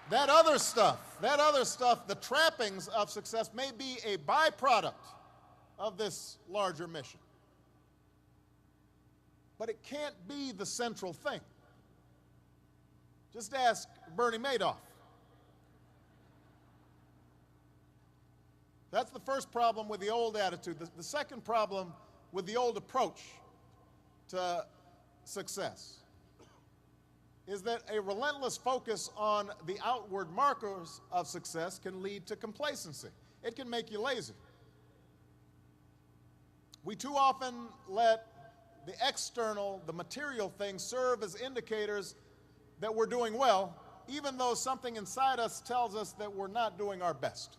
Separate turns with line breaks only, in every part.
That other stuff, the trappings of success may be a byproduct of this larger mission. But it can't be the central thing. Just ask Bernie Madoff. That's the first problem with the old attitude. The second problem with the old approach to success is that a relentless focus on the outward markers of success can lead to complacency. It can make you lazy. We too often let the external, the material things serve as indicators that we're doing well, even though something inside us tells us that we're not doing our best,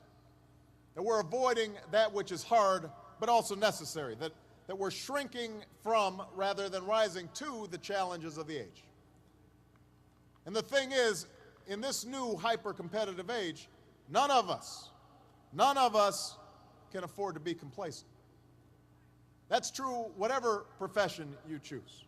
that we're avoiding that which is hard but also necessary, that we're shrinking from rather than rising to the challenges of the age. And the thing is, in this new hyper-competitive age, none of us can afford to be complacent. That's true whatever profession you choose.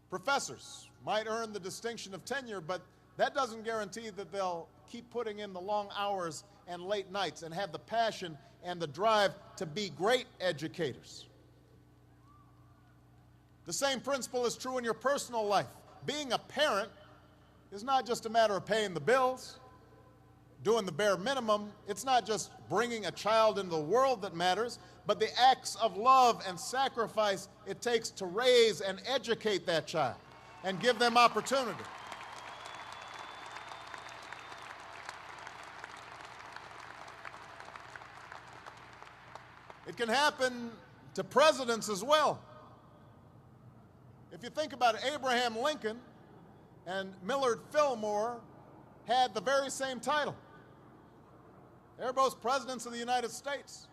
Professors might earn the distinction of tenure, but that doesn't guarantee that they'll keep putting in the long hours and late nights and have the passion and the drive to be great educators. The same principle is true in your personal life. Being a parent is not just a matter of paying the bills, doing the bare minimum. It's not just bringing a child into the world that matters, but the acts of love and sacrifice it takes to raise and educate that child and give them opportunity. It can happen to presidents as well. If you think about it, Abraham Lincoln and Millard Fillmore had the very same title. They're both presidents of the United States.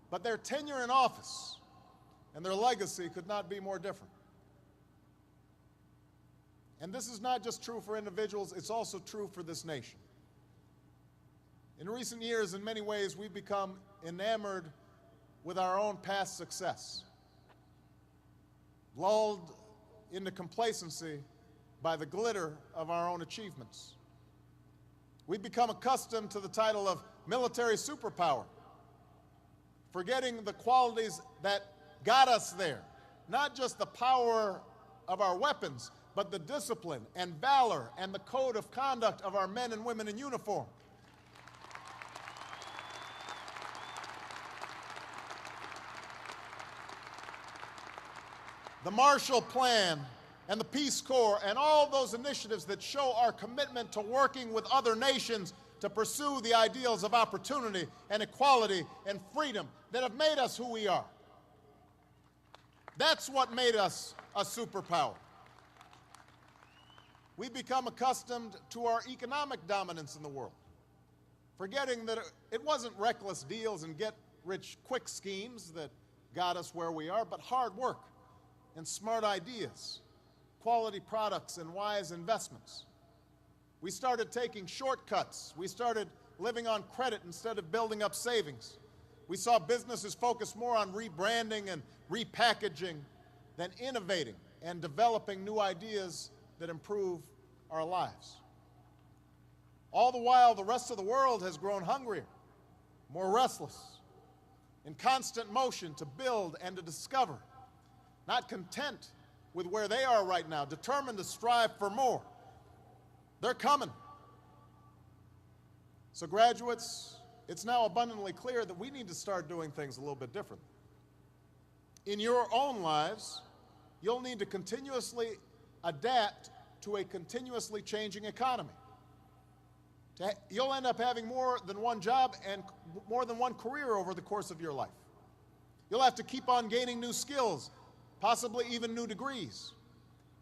But their tenure in office and their legacy could not be more different. And this is not just true for individuals, it's also true for this nation. In recent years, in many ways, we've become enamored with our own past success, lulled into complacency by the glitter of our own achievements. We've become accustomed to the title of military superpower, forgetting the qualities that got us there, not just the power of our weapons, but the discipline and valor and the code of conduct of our men and women in uniform. The Marshall Plan and the Peace Corps and all those initiatives that show our commitment to working with other nations to pursue the ideals of opportunity and equality and freedom that have made us who we are. That's what made us a superpower. We've become accustomed to our economic dominance in the world, forgetting that it wasn't reckless deals and get-rich-quick schemes that got us where we are, but hard work and smart ideas, quality products, and wise investments. We started taking shortcuts. We started living on credit instead of building up savings. We saw businesses focus more on rebranding and repackaging than innovating and developing new ideas that improve our lives. All the while, the rest of the world has grown hungrier, more restless, in constant motion to build and to discover, not content with where they are right now, determined to strive for more. They're coming. So graduates, it's now abundantly clear that we need to start doing things a little bit different. In your own lives, you'll need to continuously adapt to a continuously changing economy. You'll end up having more than one job and more than one career over the course of your life. You'll have to keep on gaining new skills, possibly even new degrees.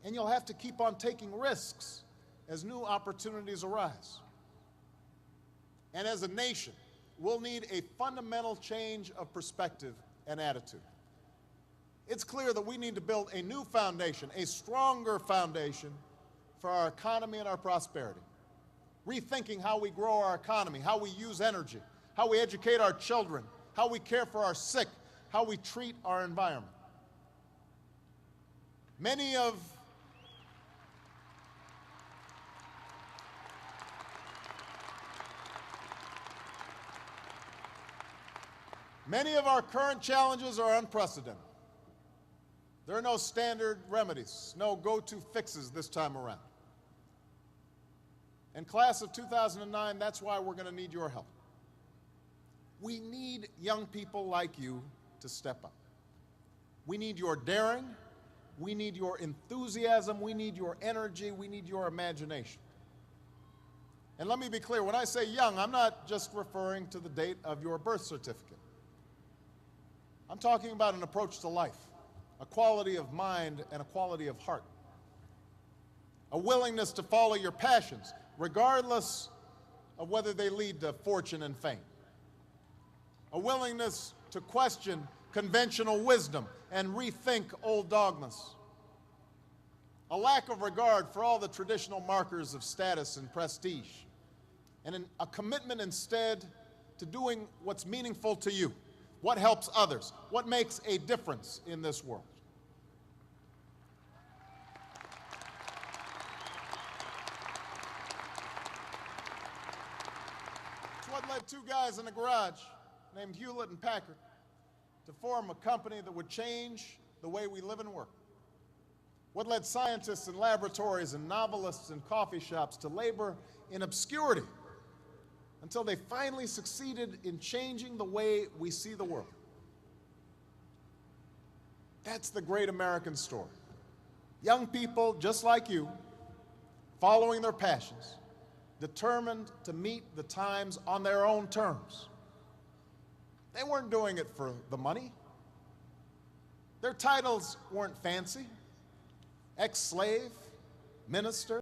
And you'll have to keep on taking risks as new opportunities arise. And as a nation, we'll need a fundamental change of perspective and attitude. It's clear that we need to build a new foundation, a stronger foundation for our economy and our prosperity. Rethinking how we grow our economy, how we use energy, how we educate our children, how we care for our sick, how we treat our environment. Many of Many of our current challenges are unprecedented. There are no standard remedies, no go-to fixes this time around. And class of 2009, that's why we're going to need your help. We need young people like you to step up. We need your daring, we need your enthusiasm, we need your energy, we need your imagination. And let me be clear, when I say young, I'm not just referring to the date of your birth certificate. I'm talking about an approach to life, a quality of mind and a quality of heart, a willingness to follow your passions, regardless of whether they lead to fortune and fame, a willingness to question conventional wisdom and rethink old dogmas, a lack of regard for all the traditional markers of status and prestige, and a commitment instead to doing what's meaningful to you, what helps others, what makes a difference in this world. It's what led two guys in a garage named Hewlett and Packard to form a company that would change the way we live and work. What led scientists in laboratories and novelists in coffee shops to labor in obscurity until they finally succeeded in changing the way we see the world. That's the great American story. Young people just like you, following their passions, determined to meet the times on their own terms. They weren't doing it for the money. Their titles weren't fancy. Ex-slave, minister,